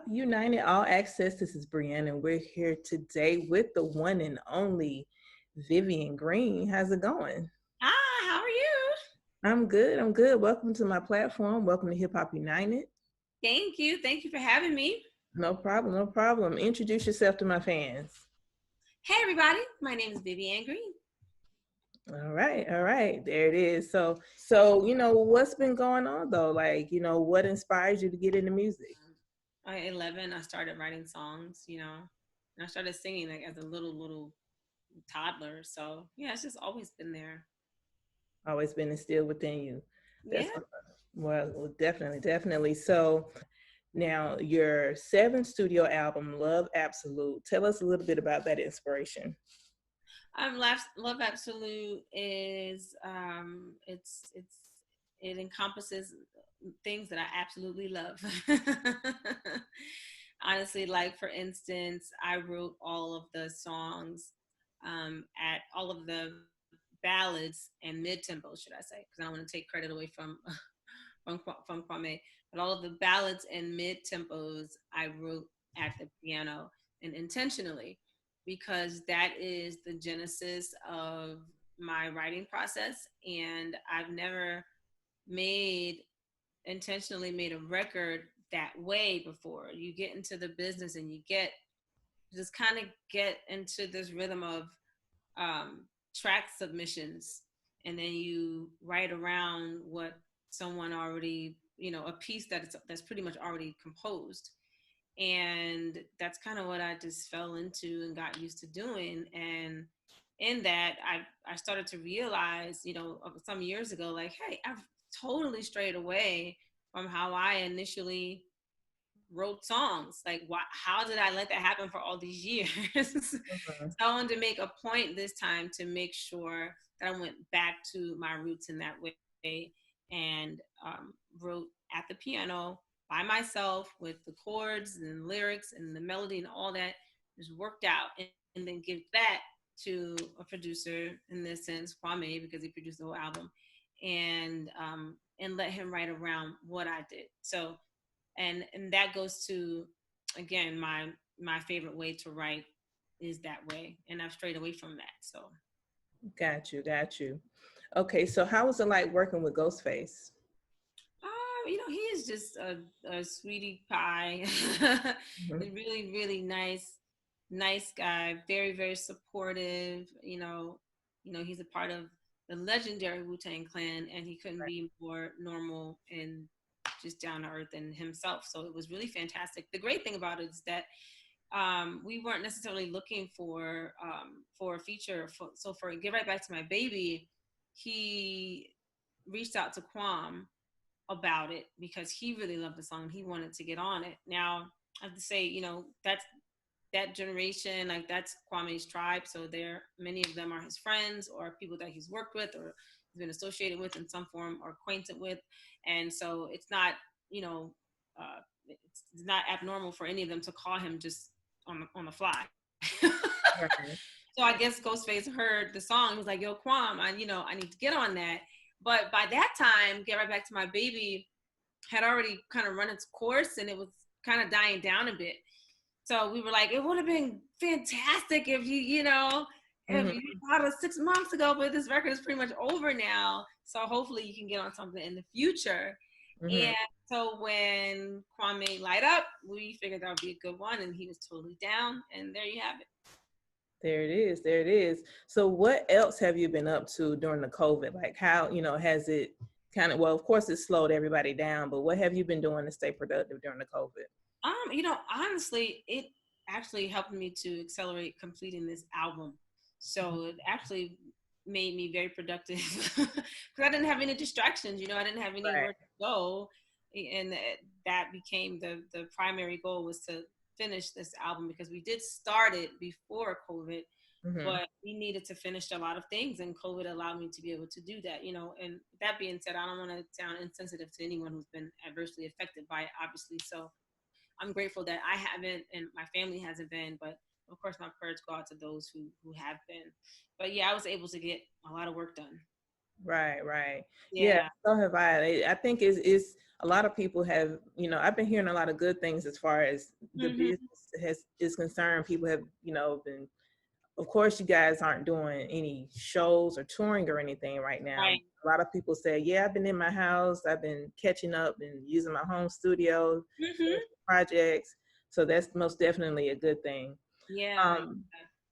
United All Access. This is Brianna, and we're here today with the one and only Vivian Green. How's it going? Hi, how are you? I'm good. I'm good. Welcome to my platform. Welcome to Hip Hop United. Thank you. Thank you for having me. No problem. No problem. Introduce yourself to my fans. Hey, everybody. My name is Vivian Green. All right. All right. There it is. So what's been going on though? Like, what inspires you to get into music? At 11, I started writing songs, and I started singing like as a little toddler. So, yeah, it's just always been there. Always been instilled within you. Yeah. That's well, definitely, definitely. So now your seventh studio album, Love Absolute. Tell us a little bit about that inspiration. Love Absolute is it encompasses things that I absolutely love. Honestly, like for instance, I wrote all of the songs at all of the ballads and mid tempos, should I say? Because I don't want to take credit away from from Kwame, but all of the ballads and mid tempos I wrote at the piano and intentionally because that is the genesis of my writing process, and I've never made intentionally made a record that way before. You get into the business and you get just kind of get into this rhythm of um, track submissions, and then you write around what someone already, a piece that's pretty much already composed. And that's kind of what I just fell into and got used to doing. And in that, I started to realize, some years ago, like, hey, I've totally strayed away from how I initially wrote songs. Like, how did I let that happen for all these years? So Mhm. I wanted to make a point this time to make sure that I went back to my roots in that way, and wrote at the piano by myself with the chords and the lyrics and the melody and all that just worked out, and then give that to a producer, in this sense Kwame, because he produced the whole album, and let him write around what I did. So and that goes to, again, my favorite way to write is that way, and I've strayed away from that. So Got you, got you. Okay, so how was it like working with Ghostface? he is just a sweetie pie. Mhm. A really really nice guy, very very supportive. He's a part of the legendary Wu-Tang Clan, and he couldn't be more normal and just down to earth than himself. So it was really fantastic. The great thing about it is that we weren't necessarily looking for a feature. So for Get Right Back to My Baby, he reached out to Quam about it because he really loved the song and he wanted to get on it. Now, I have to say, that's that generation, like that's Kwame's tribe. So there, many of them are his friends or people that he's worked with or has been associated with in some form or acquainted with. And so it's not, you know, it's not abnormal for any of them to call him just on the fly. Right. So I guess Ghostface heard the song. He was like, "Yo, Kwam, I need to get on that." But by that time, Get Right Back to My Baby had already kind of run its course, and it was kind of dying down a bit. So we were like, it would have been fantastic if if Mhm. you thought of 6 months ago, but this record is pretty much over now. So hopefully you can get on something in the future. Mhm. And so when Kwame light up, we figured that would be a good one, and he was totally down. And there you have it. There it is. There it is. So what else have you been up to during the COVID? Like how, has it well, of course it slowed everybody down, but what have you been doing to stay productive during the COVID? Honestly, it actually helped me to accelerate completing this album. So it actually made me very productive because I didn't have any distractions. I didn't have Right. anywhere to go, and that became the primary goal was to finish this album because we did start it before COVID, Mhm. but we needed to finish a lot of things, and COVID allowed me to be able to do that. And that being said, I don't want to sound insensitive to anyone who's been adversely affected by it, obviously. So I'm grateful that I haven't and my family hasn't been, but of course my prayers go out to those who have been. But yeah, I was able to get a lot of work done. Right, right. Yeah, Yeah. so have I. I think it's a lot of people have, I've been hearing a lot of good things as far as the Mm-hmm. business is concerned. People have, been, of course, you guys aren't doing any shows or touring or anything right now. Right. A lot of people say, yeah, I've been in my house. I've been catching up and using my home studio, Mm-hmm. projects. So that's most definitely a good thing. Yeah. Um,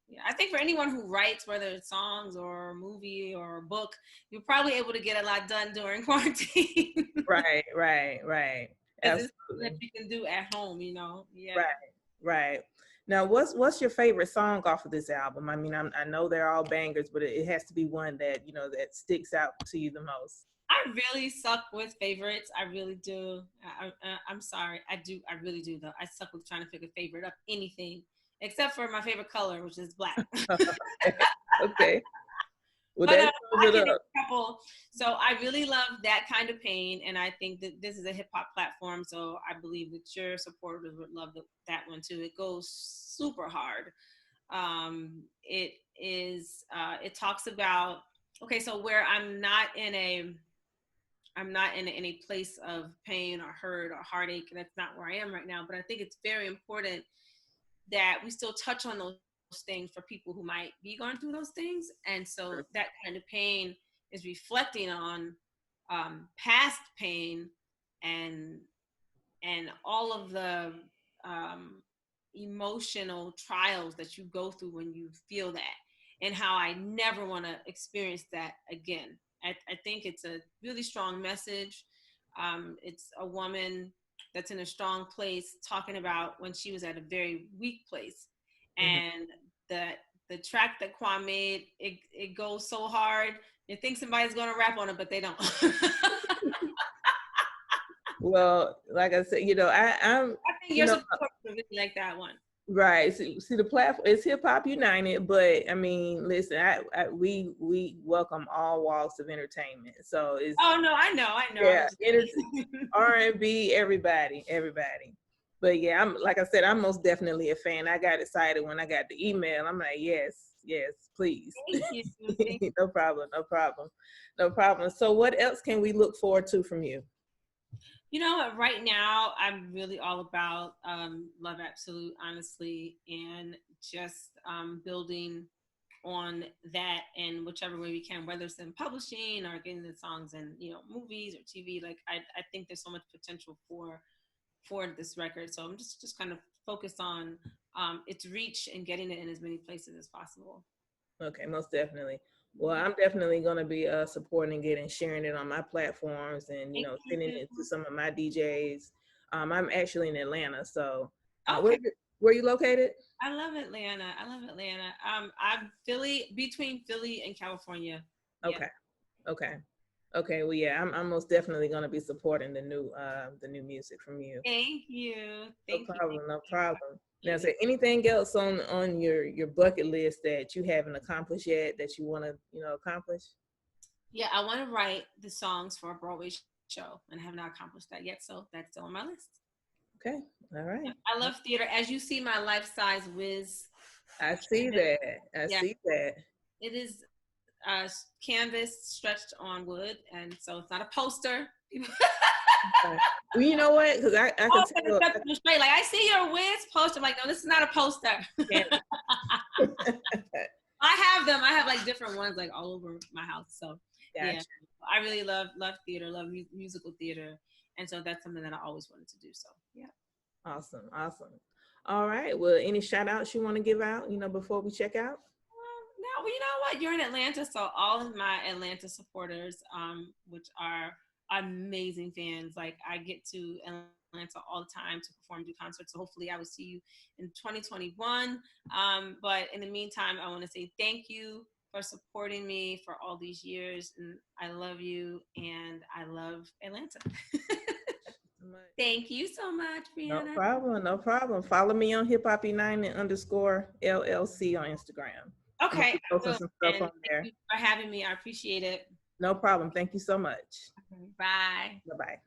Yeah, I think for anyone who writes, whether it's songs or a movie or a book, you're probably able to get a lot done during quarantine. right. Because it's something that Absolutely. you can do at home, Yeah. Right, right. Now, what's your favorite song off of this album? I mean, I know they're all bangers, but it has to be one that that sticks out to you the most. I really suck with favorites. I really do. I'm sorry. I do. I really do, though. I suck with trying to pick a favorite of anything, except for my favorite color, which is black. Okay, okay. Well, But that sums I it can name up. a couple. So I really love That Kind of Pain, and I think that this is a hip hop platform. So I believe that your supporters would love that one too. It goes super hard. It is. It talks about, okay. So where I'm not in any place of pain or hurt or heartache. That's not where I am right now. But I think it's very important that we still touch on those things for people who might be going through those things. And so That Kind of Pain is reflecting on past pain and all of the um, emotional trials that you go through when you feel that, and how I never want to experience that again. I think it's a really strong message. It's a woman that's in a strong place talking about when she was at a very weak place, Mhm. and the track that Quan made, it goes so hard. You think somebody's gonna rap on it, but they don't. Well, like I said, I'm, I think you you're know, supposed to really like that one. right. See, the platform is Hip Hop United, but I mean, listen, we welcome all walks of entertainment. So it's Oh no, I know. I'm yeah, just R&B, everybody. But yeah, I'm like I said, I'm most definitely a fan. I got excited when I got the email. I'm like, yes, please. thank you. Thank you. No problem, no problem, no problem. So what else can we look forward to from you? You know what? Right now, I'm really all about Love Absolute, honestly, and just building on that in whichever way we can, whether it's in publishing or getting the songs in, movies or TV. Like I think there's so much potential for this record. So I'm just kind of focused on its reach and getting it in as many places as possible. Okay, most definitely. Well, I'm definitely going to be supporting it and sharing it on my platforms and, Thank sending you. it to some of my DJs. I'm actually in Atlanta. So Okay. where you located? I love Atlanta. I love Atlanta. I'm between Philly and California. Yeah. Okay. Okay. Okay. Well, yeah, I'm most definitely going to be supporting the new music from you. Thank you. No Thank you. Thank problem. No you. I problem. Now, is appreciate there anything else on your bucket list that you haven't accomplished yet that you want to, accomplish? Yeah, I want to write the songs for a Broadway show and have not accomplished that yet. So that's still on my list. Okay. All right. I love theater. As you see, my life size whiz. I see that. I Yeah, see that. it is canvas stretched on wood, and so it's not a poster. Right. Well, you know what? Because I can Oh, tell. straight. Like I see your whiz poster. I'm like, no, this is not a poster. I I have them. I have like different ones like all over my house. So yeah, gotcha. I really love theater, love musical theater, and so that's something that I always wanted to do. So yeah. Awesome. Awesome. All right. Well, any shout outs you want to give out, before we check out? No, well, you know what? You're in Atlanta, so all of my Atlanta supporters, which are amazing fans, like I get to Atlanta all the time to perform, do concerts. So hopefully, I will see you in 2021. But in the meantime, I want to say thank you for supporting me for all these years, and I love you, and I love Atlanta. Thank you so much, No Brianna. problem. No problem. Follow me on Hip Hop United _ LLC on Instagram. I'm gonna Okay, be I posting will. some stuff And on thank there. you for having me. I appreciate it. No problem. Thank you so much. Bye. Bye bye.